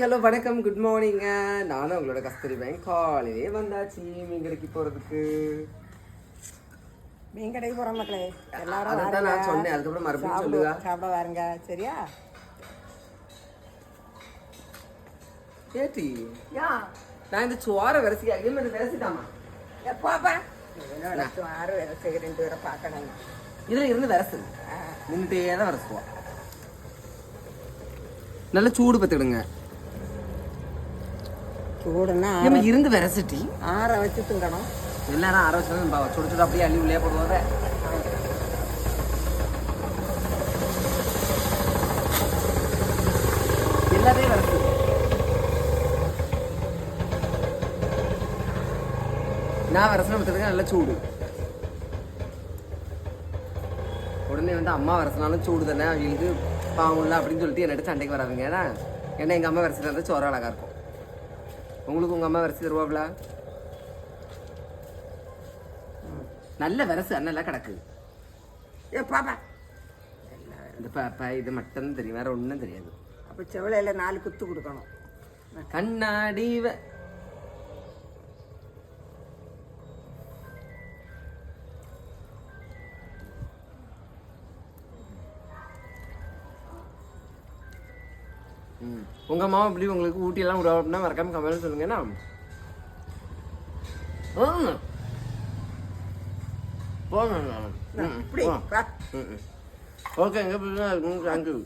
Hello வணக்கம் good மார்னிங்க. நானும் உங்களோட கஸ்தூரி பேங்க் காலையிலே வந்தாச்சு மீன் கடைக்கு போகிறதுக்கு. மீன் கடைக்கு போகிறோம் மக்களே, எல்லாரும் அதான் நான் சொன்னேன். அதுக்கப்புறம் மறுபடியும் சொல்லுங்க, சாப்பிட வாருங்க சரியா? ஏட்டி நான் இந்த சோறை விரசி அதே மாதிரி விரசிட்டாமா எப்போப்பா ஆறு விரசி 2 பேரை பார்க்கணும். இதில் இருந்து விரசு நின்றுட்டே தான் விரசுவோம். நல்லா சூடு பத்துக்கிடுங்க. சூடுன்னா இருந்து விரசிட்டி ஆற வச்சு திங்கணும். எல்லாரும் ஆற வச்சு சுடு சுடு அப்படியே அள்ளி உள்ளே போடுவாங்க. எல்லாத்தையும் விரசு. நான் விரசனம் பத்துறதுக்கு நல்லா சூடு. உடனே வந்து அம்மா விரசினாலும் சூடு தானே அவங்களுக்கு பாவம்ல அப்படின்னு சொல்லிட்டு என்னட்டு சண்டைக்கு வராதுங்க. ஏன்னா எங்கள் அம்மா விரசி தந்தா சோறு அழகா இருக்கும். உங்களுக்கு உங்கள் அம்மா விரசி தருவாங்களா? நல்ல விரசு அண்ணெல்லாம் கிடக்கு. பாப்பா இந்த பாப்பா இது மட்டும் தெரியும், வேற ஒன்றும் தெரியாது. அப்போ செவலையில் 4 குத்து கொடுக்கணும். கண்ணாடி உங்க அம்மா அப்படி உங்களுக்கு ஊட்டி எல்லாம் விடுவா அப்படின்னா மறக்காம கமெண்ட் சொல்லுங்கன்னா. ஓகேங்க, தேங்க்யூ.